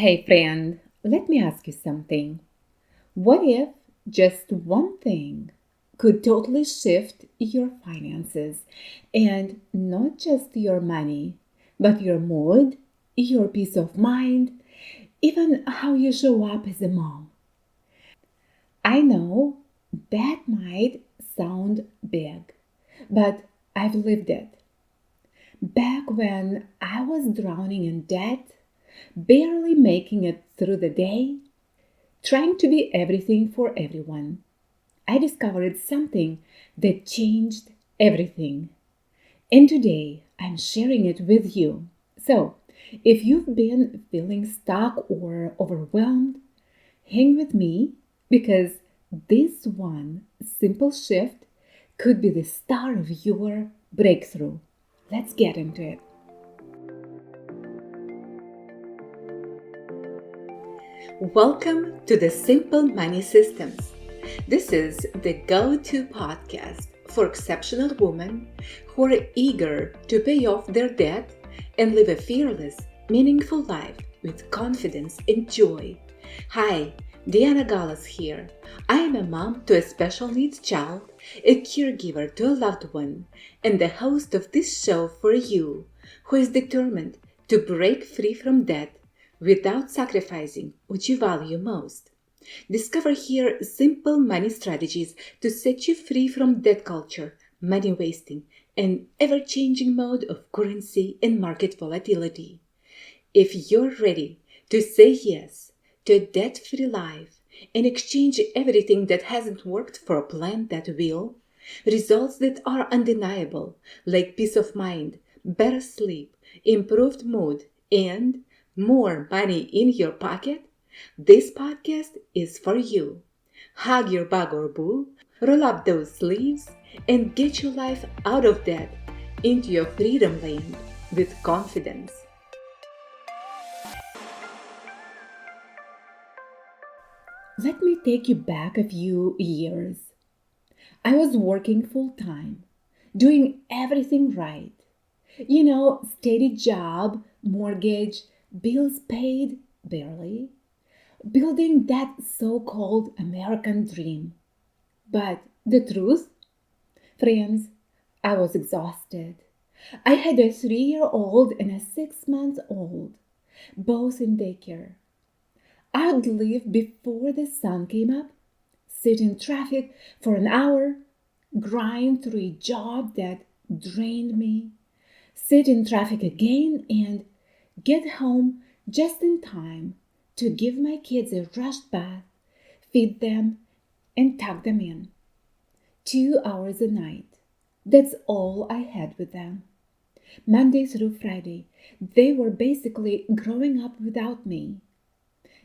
Hey friend, let me ask you something. What if just one thing could totally shift your finances and not just your money, but your mood, your peace of mind, even how you show up as a mom? I know that might sound big, but I've lived it. Back when I was drowning in debt, barely making it through the day, trying to be everything for everyone, I discovered something that changed everything. And today I'm sharing it with you. So, if you've been feeling stuck or overwhelmed, hang with me because this one simple shift could be the start of your breakthrough. Let's get into it. Welcome to the Simple Money Systems. This is the go-to podcast for exceptional women who are eager to pay off their debt and live a fearless, meaningful life with confidence and joy. Hi, Diana Gallas here. I am a mom to a special needs child, a caregiver to a loved one, and the host of this show for you who is determined to break free from debt without sacrificing what you value most. Discover here simple money strategies to set you free from debt culture, money wasting, and ever changing mode of currency and market volatility. If you're ready to say yes to a debt free life and exchange everything that hasn't worked for a plan that will, results that are undeniable, like peace of mind, better sleep, improved mood, and more money in your pocket, this podcast is for you. Hug your bug or boo, roll up those sleeves, and get your life out of debt into your freedom lane with confidence. Let me take you back a few years. I was working full time, doing everything right. Steady job, mortgage, bills paid, barely, building that so called American dream. But the truth, friends, I was exhausted. I had a 3-year-old and a 6-month old, both in daycare. I'd leave before the sun came up, sit in traffic for an hour, grind through a job that drained me, sit in traffic again, and get home just in time to give my kids a rushed bath, feed them, and tuck them in. 2 hours a night. That's all I had with them. Monday through Friday, they were basically growing up without me.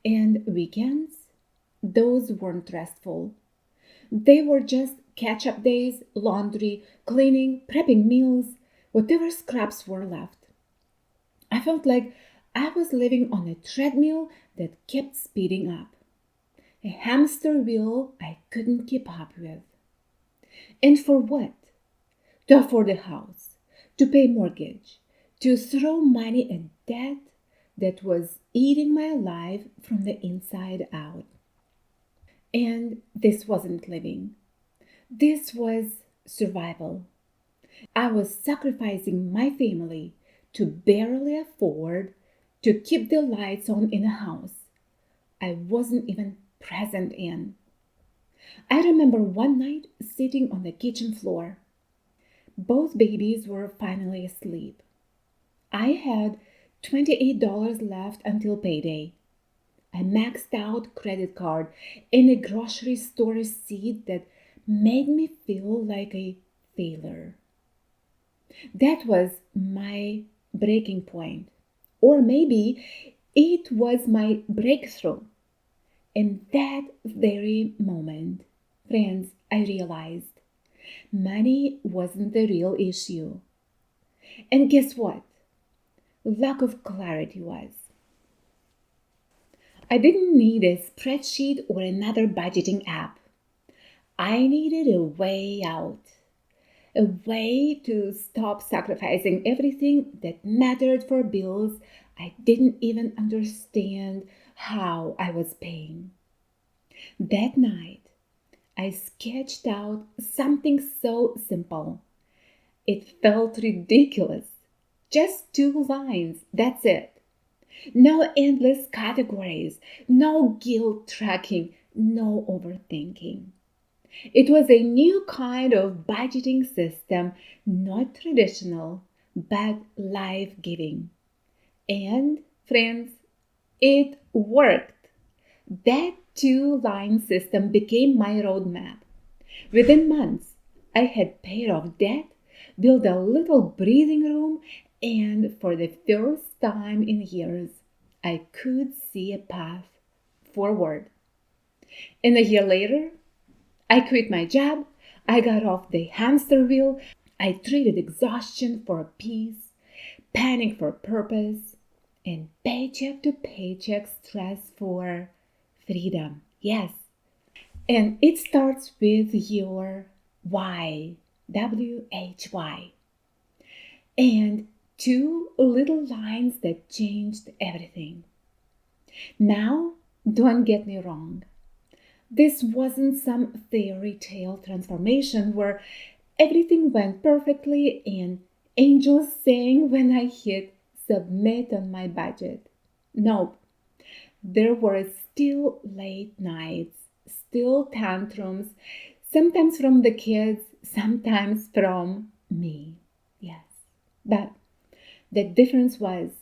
And weekends? Those weren't restful. They were just catch up days, laundry, cleaning, prepping meals, whatever scraps were left. I felt like I was living on a treadmill that kept speeding up, a hamster wheel I couldn't keep up with. And for what? To afford a house, to pay mortgage, to throw money at debt that was eating my life from the inside out. And this wasn't living. This was survival. I was sacrificing my family to barely afford to keep the lights on in a house I wasn't even present in. I remember one night sitting on the kitchen floor. Both babies were finally asleep. I had $28 left until payday. I maxed out credit card and a grocery store receipt that made me feel like a failure. That was my breaking point. Or maybe it was my breakthrough. In that very moment, friends, I realized money wasn't the real issue. And guess what? Lack of clarity was. I didn't need a spreadsheet or another budgeting app. I needed a way out. a way to stop sacrificing everything that mattered for bills I didn't even understand how I was paying. That night, I sketched out something so simple. It felt ridiculous. Just 2 lines, that's it. No endless categories, no guilt tracking, no overthinking. It was a new kind of budgeting system, not traditional, but life giving. And, friends, it worked. That 2 line system became my roadmap. Within months, I had paid off debt, built a little breathing room, and for the first time in years, I could see a path forward. And a year later, I quit my job, I got off the hamster wheel, I traded exhaustion for peace, panic for purpose, and paycheck to paycheck stress for freedom. Yes. And it starts with your why, WHY, and 2 little lines that changed everything. Now, don't get me wrong. This wasn't some fairy tale transformation where everything went perfectly and angels sang when I hit submit on my budget. Nope, there were still late nights, still tantrums, sometimes from the kids, sometimes from me. Yes. But the difference was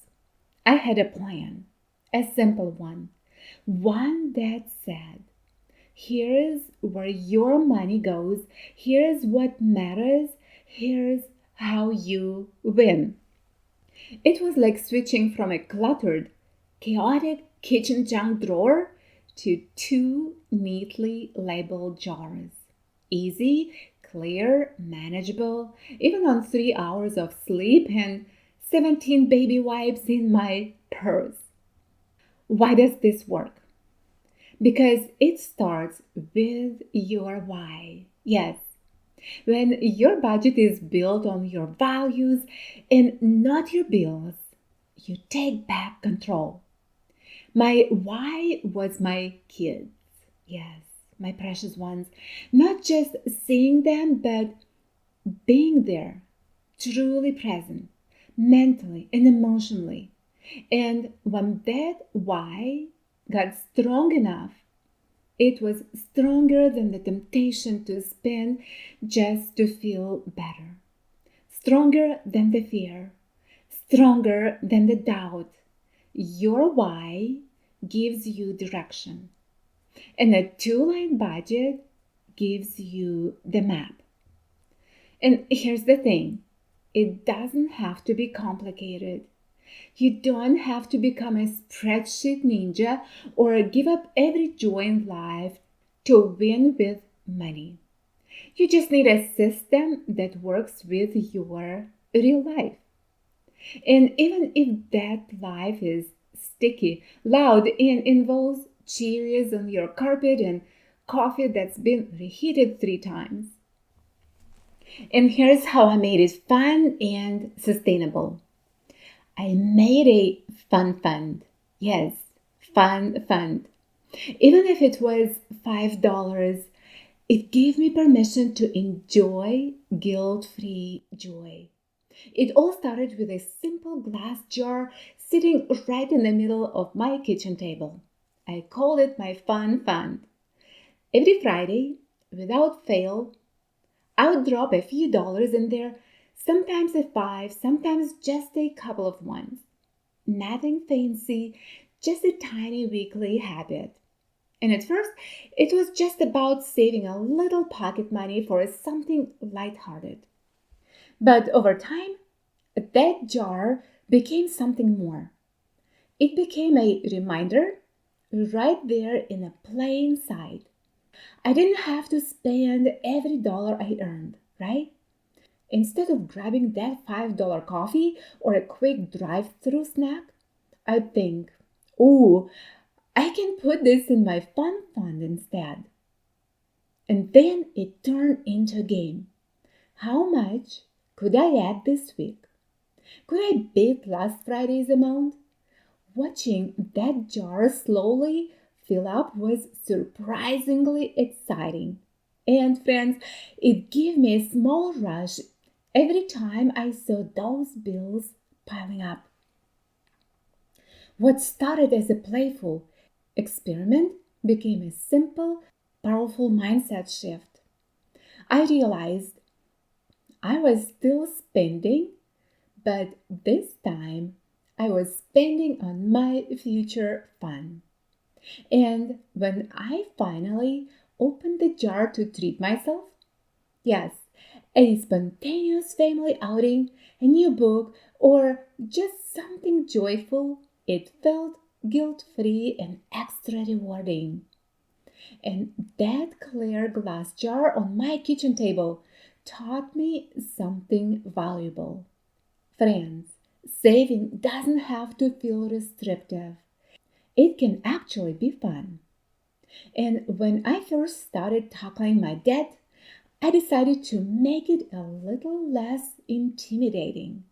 I had a plan, a simple one that said, here's where your money goes, here's what matters, here's how you win. It was like switching from a cluttered, chaotic kitchen junk drawer to 2 neatly labeled jars. Easy, clear, manageable, even on 3 hours of sleep and 17 baby wipes in my purse. Why does this work? Because it starts with your why. Yes, when your budget is built on your values and not your bills, you take back control. My why was my kids. Yes, my precious ones. Not just seeing them, but being there, truly present, mentally and emotionally. And when that why got strong enough, it was stronger than the temptation to spend just to feel better, stronger than the fear, stronger than the doubt. Your why gives you direction, and a 2 line budget gives you the map. And here's the thing, it doesn't have to be complicated. You don't have to become a spreadsheet ninja or give up every joy in life to win with money. You just need a system that works with your real life. And even if that life is sticky, loud, and involves cherries on your carpet and coffee that's been reheated 3 times. And here's how I made it fun and sustainable. I made a fun fund. Yes, fun fund. Even if it was $5, it gave me permission to enjoy guilt free joy. It all started with a simple glass jar sitting right in the middle of my kitchen table. I called it my fun fund. Every Friday, without fail, I would drop a few dollars in there, sometimes a five, sometimes just a couple of ones. Nothing fancy, just a tiny weekly habit. And at first, it was just about saving a little pocket money for something lighthearted. But over time, that jar became something more. It became a reminder right there in a plain sight. I didn't have to spend every dollar I earned, right? Instead of grabbing that $5 coffee or a quick drive through snack, I'd think, ooh, I can put this in my fun fund instead. And then it turned into a game. How much could I add this week? Could I beat last Friday's amount? Watching that jar slowly fill up was surprisingly exciting. And friends, it gave me a small rush every time I saw those bills piling up. What started as a playful experiment became a simple, powerful mindset shift. I realized I was still spending, but this time I was spending on my future fun. And when I finally opened the jar to treat myself, yes, a spontaneous family outing, a new book, or just something joyful, it felt guilt free and extra rewarding. And that clear glass jar on my kitchen table taught me something valuable. Friends, saving doesn't have to feel restrictive. It can actually be fun. And when I first started tackling my debt, I decided to make it a little less intimidating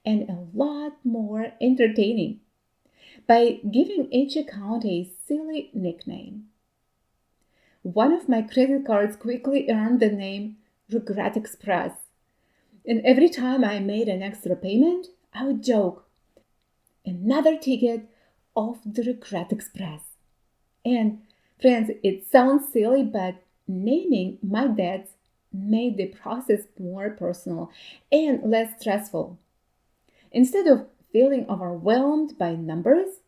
and a lot more entertaining by giving each account a silly nickname. One of my credit cards quickly earned the name Regret Express, and every time I made an extra payment, I would joke, another ticket off the Regret Express. And friends, it sounds silly, but naming my debts made the process more personal and less stressful. Instead of feeling overwhelmed by numbers,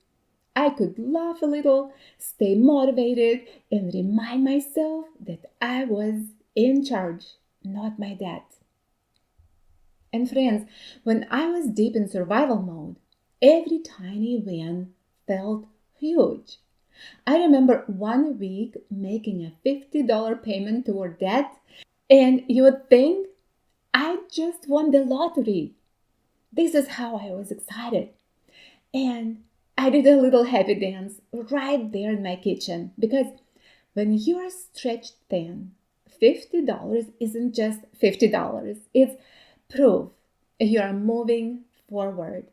I could laugh a little, stay motivated, and remind myself that I was in charge, not my debt. And friends, when I was deep in survival mode, every tiny win felt huge. I remember one week making a $50 payment toward debt, and you would think I just won the lottery. This is how I was excited. And I did a little happy dance right there in my kitchen because when you're stretched thin, $50 isn't just $50. It's proof you're moving forward.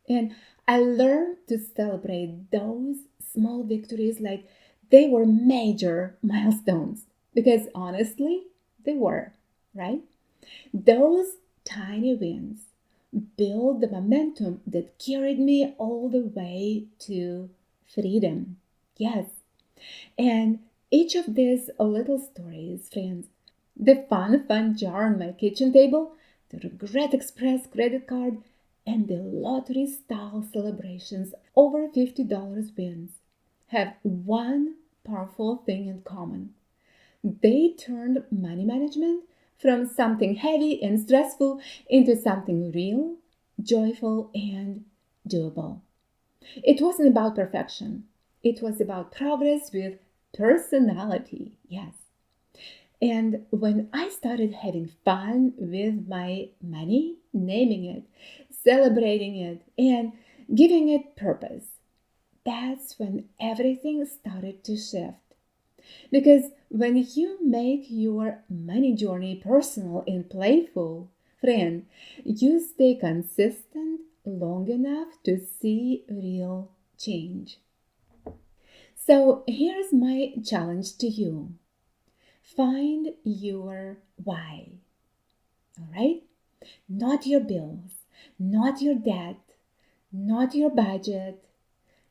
And I learned to celebrate those small victories like they were major milestones because honestly, they were, right? Those tiny wins built the momentum that carried me all the way to freedom. Yes, and each of these little stories, friends, the fun jar on my kitchen table, the Regret Express credit card, and the lottery style celebrations over $50 wins have one powerful thing in common. They turned money management from something heavy and stressful into something real, joyful, and doable. It wasn't about perfection. It was about progress with personality. Yes. And when I started having fun with my money, naming it, celebrating it, and giving it purpose, that's when everything started to shift. Because when you make your money journey personal and playful, friend, you stay consistent long enough to see real change. So here's my challenge to you. Find your why. All right? Not your bills, not your debt, not your budget,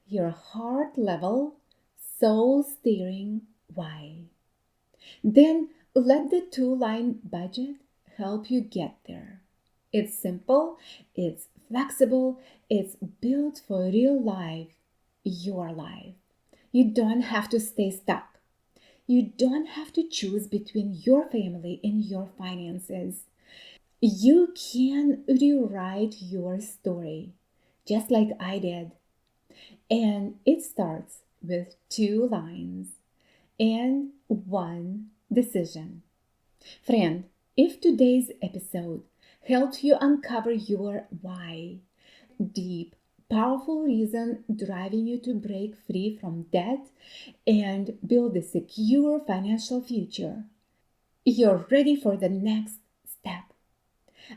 your heart level, soul steering why. Then let the two-line budget help you get there. It's simple, it's flexible, it's built for real life, your life. You don't have to stay stuck. You don't have to choose between your family and your finances. You can rewrite your story, just like I did. And it starts with two lines and one decision. Friend, if today's episode helped you uncover your why, deep, powerful reason driving you to break free from debt and build a secure financial future, you're ready for the next step.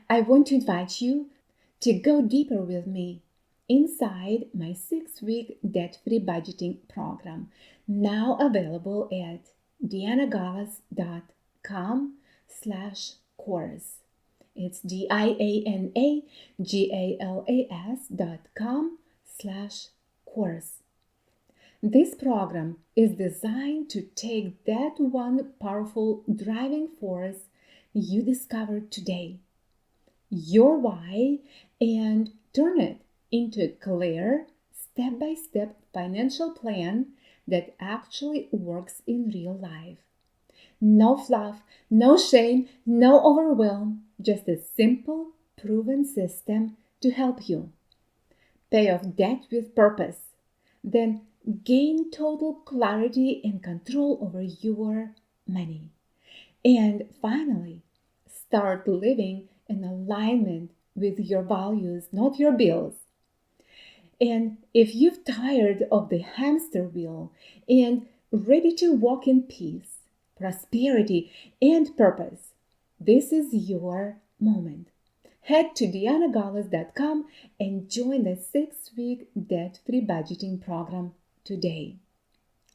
I want to invite you to go deeper with me inside my 6-week debt-free budgeting program, now available at dianagalas.com/course. It's dianagalas.com/course. This program is designed to take that one powerful driving force you discovered today, your why, and turn it into a clear, step-by-step financial plan that actually works in real life. No fluff, no shame, no overwhelm, just a simple, proven system to help you pay off debt with purpose, then gain total clarity and control over your money, and finally, start living in alignment with your values, not your bills. And if you've tired of the hamster wheel and ready to walk in peace, prosperity, and purpose, this is your moment. Head to dianagalas.com and join the 6-week debt-free budgeting program today.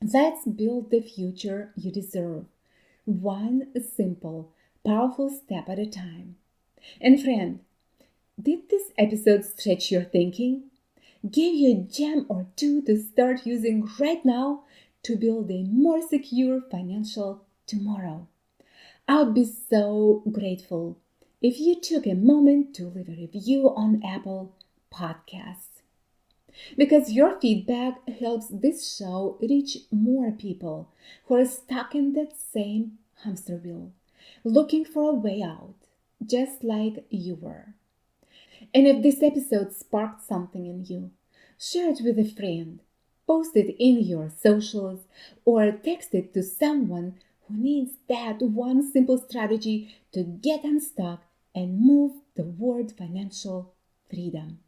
Let's build the future you deserve, one simple, powerful step at a time. And friend, did this episode stretch your thinking? Give you a gem or two to start using right now to build a more secure financial tomorrow? I would be so grateful if you took a moment to leave a review on Apple Podcasts, because your feedback helps this show reach more people who are stuck in that same hamster wheel, looking for a way out, just like you were. And if this episode sparked something in you, share it with a friend, post it in your socials, or text it to someone who needs that one simple strategy to get unstuck and move toward financial freedom.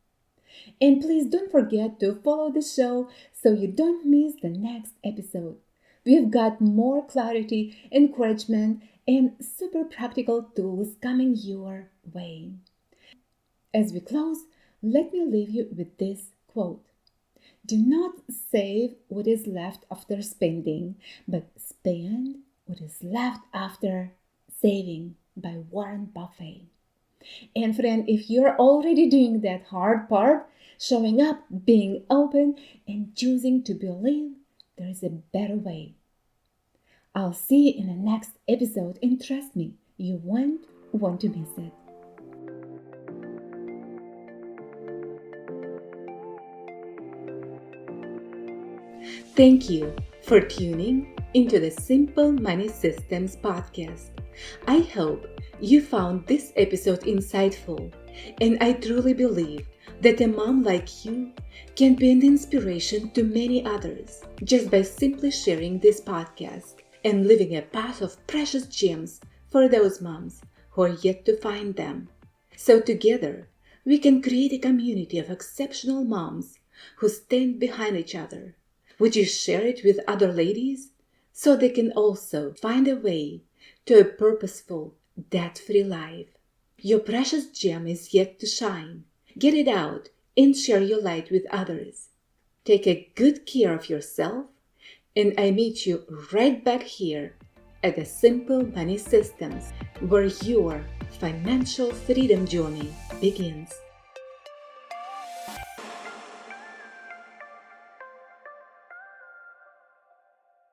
And please don't forget to follow the show so you don't miss the next episode. We've got more clarity, encouragement, and super practical tools coming your way. As we close, let me leave you with this quote. Do not save what is left after spending, but spend what is left after saving, by Warren Buffett. And friend, if you're already doing that hard part, showing up, being open, and choosing to believe, there is a better way. I'll see you in the next episode, and trust me, you won't want to miss it. Thank you for tuning into the Simple Money Systems podcast. I hope you found this episode insightful, and I truly believe that a mom like you can be an inspiration to many others just by simply sharing this podcast and leaving a path of precious gems for those moms who are yet to find them. So together, we can create a community of exceptional moms who stand behind each other. Would you share it with other ladies so they can also find a way to a purposeful, debt-free life? Your precious gem is yet to shine. Get it out and share your light with others. Take a good care of yourself, and I meet you right back here at the Simple Money Systems, where your financial freedom journey begins.